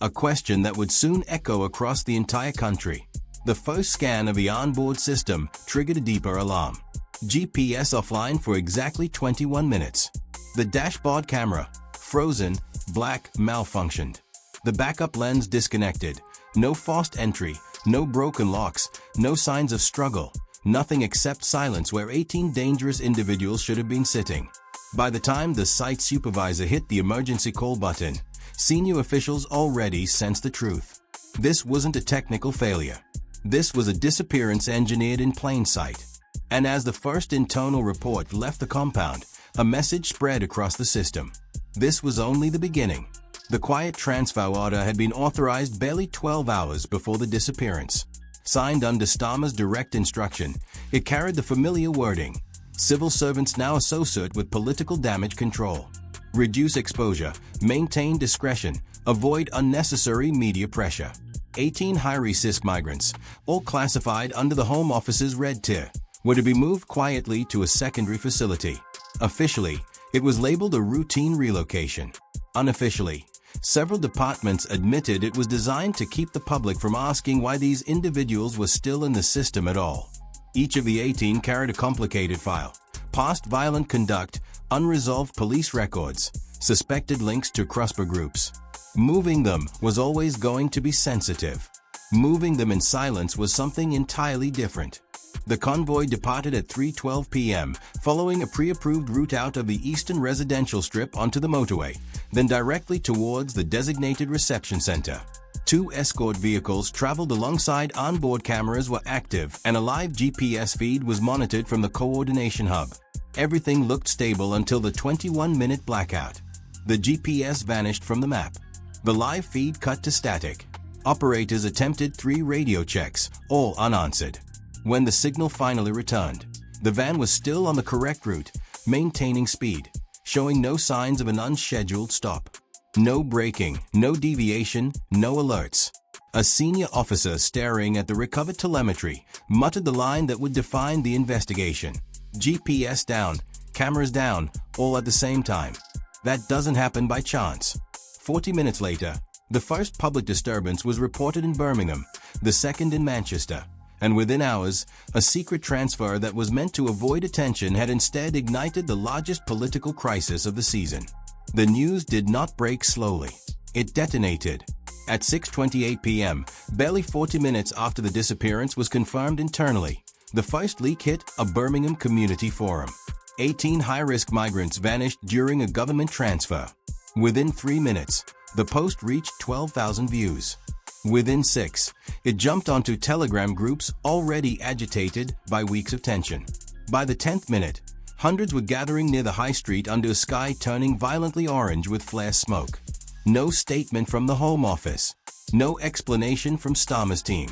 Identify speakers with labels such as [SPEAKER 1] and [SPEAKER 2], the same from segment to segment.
[SPEAKER 1] A question that would soon echo across the entire country. The first scan of the onboard system triggered a deeper alarm. GPS offline for exactly 21 minutes. The dashboard camera, frozen, black, malfunctioned. The backup lens disconnected. No forced entry, no broken locks, no signs of struggle, nothing except silence where 18 dangerous individuals should have been sitting. By the time the site supervisor hit the emergency call button, senior officials already sensed the truth. This wasn't a technical failure. This was a disappearance engineered in plain sight. And as the first internal report left the compound, a message spread across the system. This was only the beginning. The quiet transfer order had been authorized barely 12 hours before the disappearance. Signed under Starmer's direct instruction, it carried the familiar wording: civil servants now associate with political damage control. Reduce exposure, maintain discretion, avoid unnecessary media pressure. 18 high-risk migrants, all classified under the Home Office's red tier, were to be moved quietly to a secondary facility. Officially, it was labeled a routine relocation. Unofficially, several departments admitted it was designed to keep the public from asking why these individuals were still in the system at all. Each of the 18 carried a complicated file: past violent conduct, unresolved police records, suspected links to CRUSPR groups. Moving them was always going to be sensitive. Moving them in silence was something entirely different. The convoy departed at 3:12 p.m., following a pre-approved route out of the eastern residential strip onto the motorway, then directly towards the designated reception center. 2 escort vehicles traveled alongside. Onboard cameras were active, and a live GPS feed was monitored from the coordination hub. Everything looked stable until the 21-minute blackout. The GPS vanished from the map. The live feed cut to static. Operators attempted 3 radio checks, all unanswered. When the signal finally returned, the van was still on the correct route, maintaining speed, showing no signs of an unscheduled stop. No braking, no deviation, no alerts. A senior officer staring at the recovered telemetry muttered the line that would define the investigation: GPS down, cameras down, all at the same time. That doesn't happen by chance. 40 minutes later, the first public disturbance was reported in Birmingham, the second in Manchester. And within hours, a secret transfer that was meant to avoid attention had instead ignited the largest political crisis of the season. The news did not break slowly. It detonated. At 6:28 p.m., barely 40 minutes after the disappearance was confirmed internally, the first leak hit a Birmingham community forum. 18 high-risk migrants vanished during a government transfer. Within 3 minutes, the post reached 12,000 views. Within 6, it jumped onto Telegram groups already agitated by weeks of tension. By the 10th minute, hundreds were gathering near the high street under a sky turning violently orange with flare smoke. No statement from the Home Office. No explanation from Starmer's team.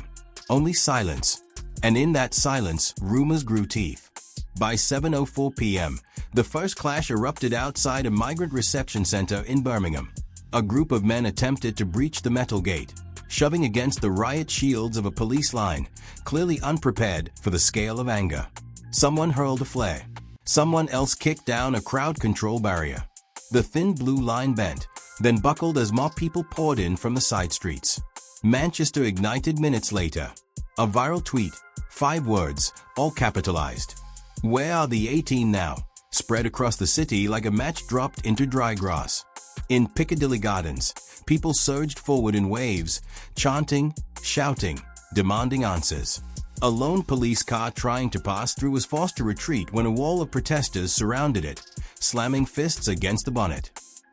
[SPEAKER 1] Only silence. And in that silence, rumors grew teeth. By 7:04 p.m., the first clash erupted outside a migrant reception center in Birmingham. A group of men attempted to breach the metal gate, shoving against the riot shields of a police line, clearly unprepared for the scale of anger. Someone hurled a flare. Someone else kicked down a crowd control barrier. The thin blue line bent, then buckled as more people poured in from the side streets. Manchester ignited minutes later. A viral tweet, 5 words, all capitalized. "Where are the 18 now?" spread across the city like a match dropped into dry grass. In Piccadilly Gardens, people surged forward in waves, chanting, shouting, demanding answers. A lone police car trying to pass through was forced to retreat when a wall of protesters surrounded it, slamming fists against the bonnet.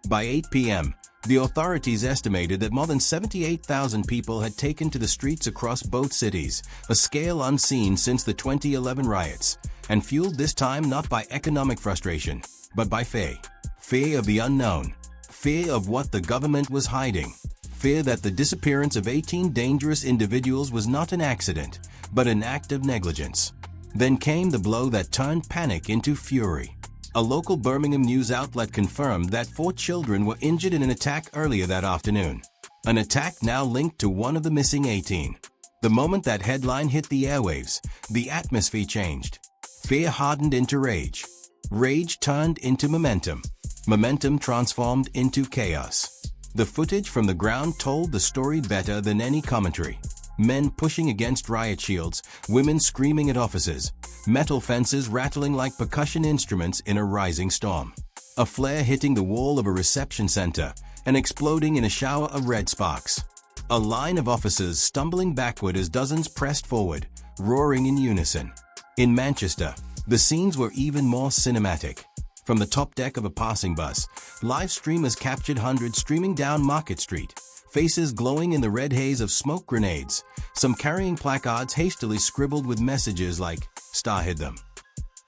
[SPEAKER 1] By 8 p.m., the authorities estimated that more than 78,000 people had taken to the streets across both cities, a scale unseen since the 2011 riots, and fueled this time not by economic frustration, but by fear. Fear of the unknown. Fear of what the government was hiding. Fear that the disappearance of 18 dangerous individuals was not an accident, but an act of negligence. Then came the blow that turned panic into fury. A local Birmingham news outlet confirmed that 4 children were injured in an attack earlier that afternoon. An attack now linked to one of the missing 18. The moment that headline hit the airwaves, the atmosphere changed. Fear hardened into rage. Rage turned into momentum. Momentum transformed into chaos. The footage from the ground told the story better than any commentary. Men pushing against riot shields, women screaming at officers, metal fences rattling like percussion instruments in a rising storm. A flare hitting the wall of a reception center and exploding in a shower of red sparks. A line of officers stumbling backward as dozens pressed forward, roaring in unison. In Manchester, the scenes were even more cinematic. From the top deck of a passing bus, live streamers captured hundreds streaming down Market Street, faces glowing in the red haze of smoke grenades, some carrying placards hastily scribbled with messages like, "Star hid them."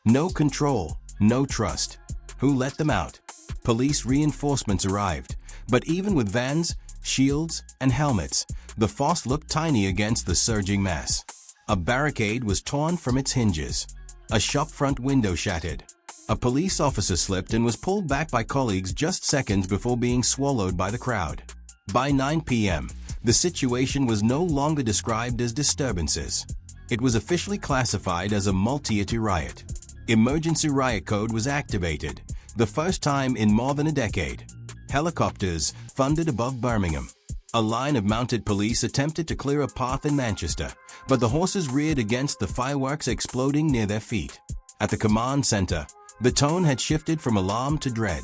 [SPEAKER 1] No control, no trust. Who let them out? Police reinforcements arrived, but even with vans, shields, and helmets, the force looked tiny against the surging mass. A barricade was torn from its hinges. A shop front window shattered. A police officer slipped and was pulled back by colleagues just seconds before being swallowed by the crowd. By 9 p.m., the situation was no longer described as disturbances. It was officially classified as a multi-city riot. Emergency riot code was activated, the first time in more than a decade. Helicopters thundered above Birmingham. A line of mounted police attempted to clear a path in Manchester, but the horses reared against the fireworks exploding near their feet. At the command center, the tone had shifted from alarm to dread.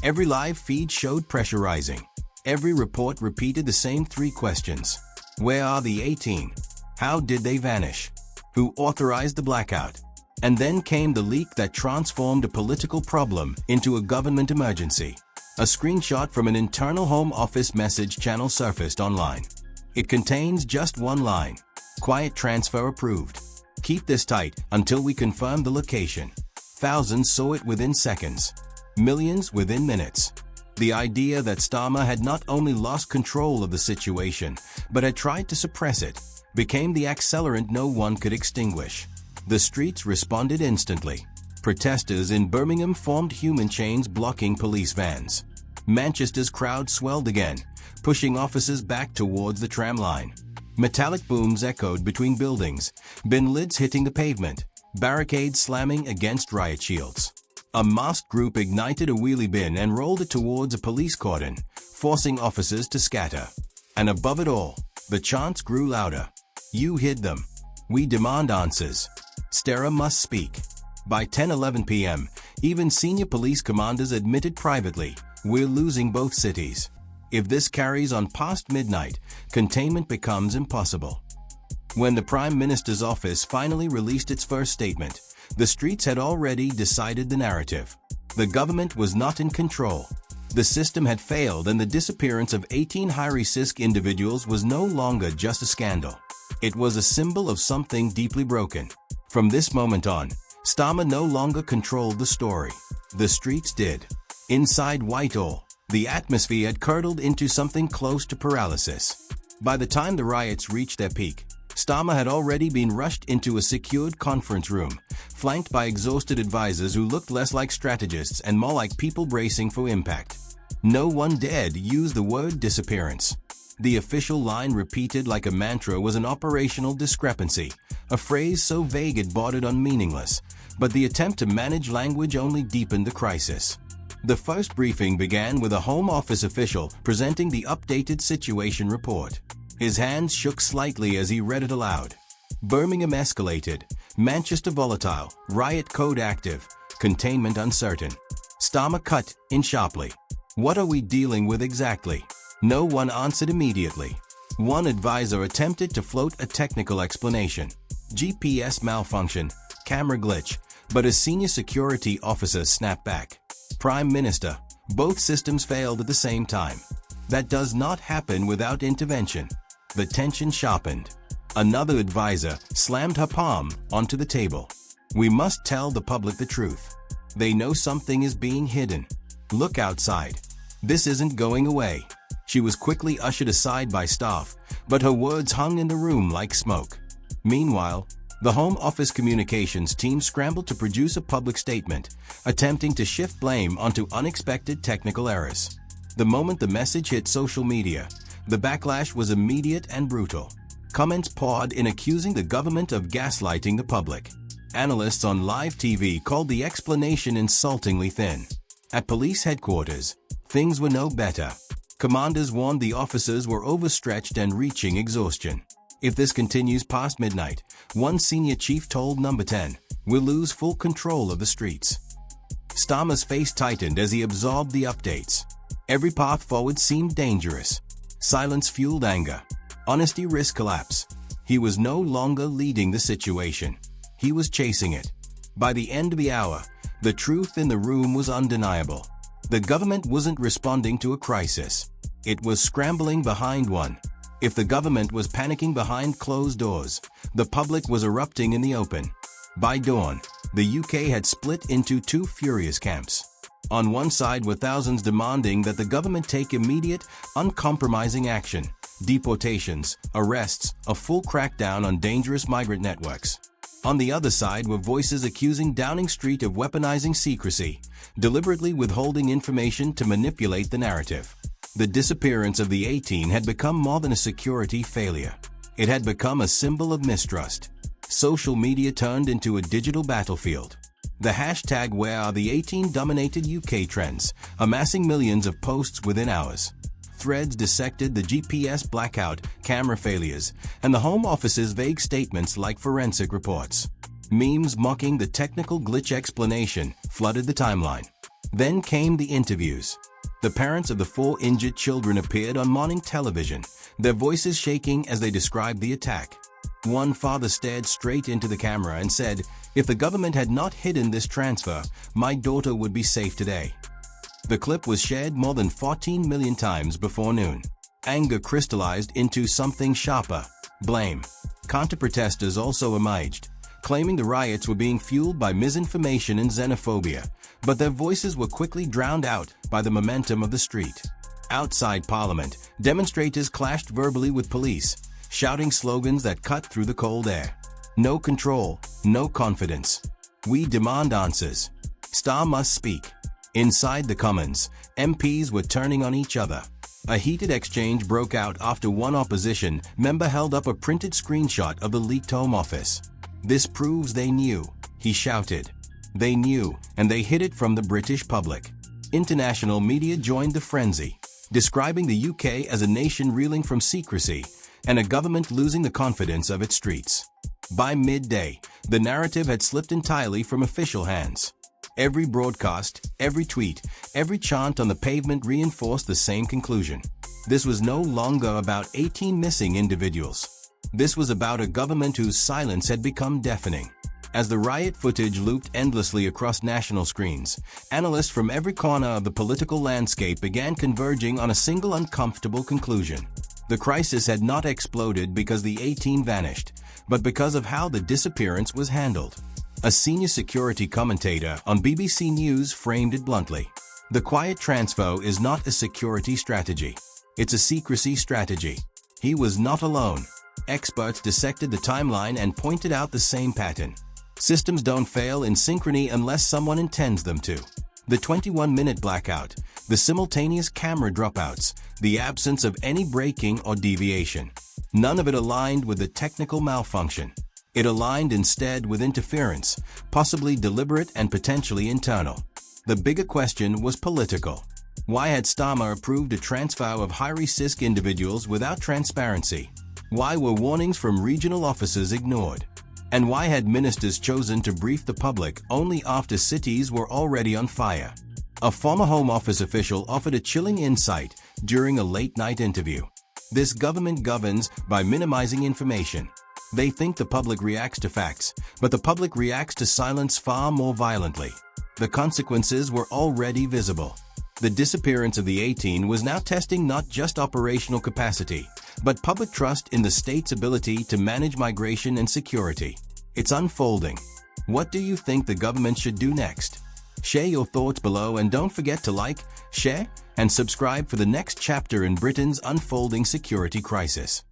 [SPEAKER 1] Every live feed showed pressure rising. Every report repeated the same three questions. Where are the 18? How did they vanish? Who authorized the blackout? And then came the leak that transformed a political problem into a government emergency. A screenshot from an internal Home Office message channel surfaced online. It contains just one line. Quiet transfer approved. Keep this tight until we confirm the location. Thousands saw it within seconds. Millions within minutes. The idea that Starmer had not only lost control of the situation, but had tried to suppress it, became the accelerant no one could extinguish. The streets responded instantly. Protesters in Birmingham formed human chains blocking police vans. Manchester's crowd swelled again, pushing officers back towards the tram line. Metallic booms echoed between buildings, bin lids hitting the pavement, barricades slamming against riot shields. A masked group ignited a wheelie bin and rolled it towards a police cordon, forcing officers to scatter. And above it all, the chants grew louder. You hid them. We demand answers. Stera must speak. By 10:11 p.m., even senior police commanders admitted privately, we're losing both cities. If this carries on past midnight, containment becomes impossible. When the Prime Minister's office finally released its first statement, the streets had already decided the narrative. The government was not in control. The system had failed, and the disappearance of 18 high-risk individuals was no longer just a scandal. It was a symbol of something deeply broken. From this moment on, Starmer no longer controlled the story. The streets did. Inside Whitehall, the atmosphere had curdled into something close to paralysis. By the time the riots reached their peak, Starmer had already been rushed into a secured conference room, flanked by exhausted advisors who looked less like strategists and more like people bracing for impact. No one dared use the word disappearance. The official line repeated like a mantra was an operational discrepancy, a phrase so vague it bordered on meaningless, but the attempt to manage language only deepened the crisis. The first briefing began with a Home Office official presenting the updated situation report. His hands shook slightly as he read it aloud. Birmingham escalated, Manchester volatile, riot code active, containment uncertain. Starmer cut in sharply. What are we dealing with exactly? No one answered immediately. One advisor attempted to float a technical explanation. GPS malfunction, camera glitch, but a senior security officer snapped back. Prime Minister, both systems failed at the same time. That does not happen without intervention. The tension sharpened. Another advisor slammed her palm onto the table. We must tell the public the truth. They know something is being hidden. Look outside. This isn't going away. She was quickly ushered aside by staff, but her words hung in the room like smoke. Meanwhile, the Home Office communications team scrambled to produce a public statement, attempting to shift blame onto unexpected technical errors. The moment the message hit social media, the backlash was immediate and brutal. Comments poured in accusing the government of gaslighting the public. Analysts on live TV called the explanation insultingly thin. At police headquarters, things were no better. Commanders warned the officers were overstretched and reaching exhaustion. If this continues past midnight, one senior chief told Number 10, we'll lose full control of the streets. Starmer's face tightened as he absorbed the updates. Every path forward seemed dangerous. Silence fueled anger. Honesty risked collapse. He was no longer leading the situation. He was chasing it. By the end of the hour, the truth in the room was undeniable. The government wasn't responding to a crisis. It was scrambling behind one. If the government was panicking behind closed doors, the public was erupting in the open. By dawn, the UK had split into two furious camps. On one side were thousands demanding that the government take immediate, uncompromising action: deportations, arrests, a full crackdown on dangerous migrant networks. On the other side were voices accusing Downing Street of weaponizing secrecy, deliberately withholding information to manipulate the narrative. The disappearance of the 18 had become more than a security failure. It had become a symbol of mistrust. Social media turned into a digital battlefield. The hashtag "Where are the 18" dominated UK trends, amassing millions of posts within hours. Threads dissected the GPS blackout, camera failures, and the Home Office's vague statements like forensic reports. Memes mocking the technical glitch explanation flooded the timeline. Then came the interviews. The parents of the 4 injured children appeared on morning television, their voices shaking as they described the attack. One father stared straight into the camera and said, "If the government had not hidden this transfer, my daughter would be safe today." The clip was shared more than 14 million times before noon. Anger crystallized into something sharper: blame. Counter-protesters also emerged, claiming the riots were being fueled by misinformation and xenophobia, but their voices were quickly drowned out by the momentum of the street. Outside Parliament, demonstrators clashed verbally with police, shouting slogans that cut through the cold air. No control, no confidence. We demand answers. Starmer must speak. Inside the Commons, MPs were turning on each other. A heated exchange broke out after one opposition member held up a printed screenshot of the leaked Home Office. "This proves they knew," he shouted. They knew, and they hid it from the British public. International media joined the frenzy, describing the UK as a nation reeling from secrecy and a government losing the confidence of its streets. By midday, the narrative had slipped entirely from official hands. Every broadcast, every tweet, every chant on the pavement reinforced the same conclusion. This was no longer about 18 missing individuals. This was about a government whose silence had become deafening. As the riot footage looped endlessly across national screens, analysts from every corner of the political landscape began converging on a single uncomfortable conclusion. The crisis had not exploded because the 18 vanished, but because of how the disappearance was handled. A senior security commentator on BBC News framed it bluntly: "The quiet transfer is not a security strategy. It's a secrecy strategy." He was not alone. Experts dissected the timeline and pointed out the same pattern. Systems don't fail in synchrony unless someone intends them to. The 21-minute blackout, the simultaneous camera dropouts, the absence of any breaking or deviation. None of it aligned with the technical malfunction. It aligned instead with interference, possibly deliberate and potentially internal. The bigger question was political. Why had Starmer approved a transfer of high-risk individuals without transparency? Why were warnings from regional officers ignored? And why had ministers chosen to brief the public only after cities were already on fire? A former Home Office official offered a chilling insight during a late-night interview. This government governs by minimizing information. They think the public reacts to facts, but the public reacts to silence far more violently. The consequences were already visible. The disappearance of the 18 was now testing not just operational capacity, but public trust in the state's ability to manage migration and security. It's unfolding. What do you think the government should do next? Share your thoughts below and don't forget to like, share, and subscribe for the next chapter in Britain's unfolding security crisis.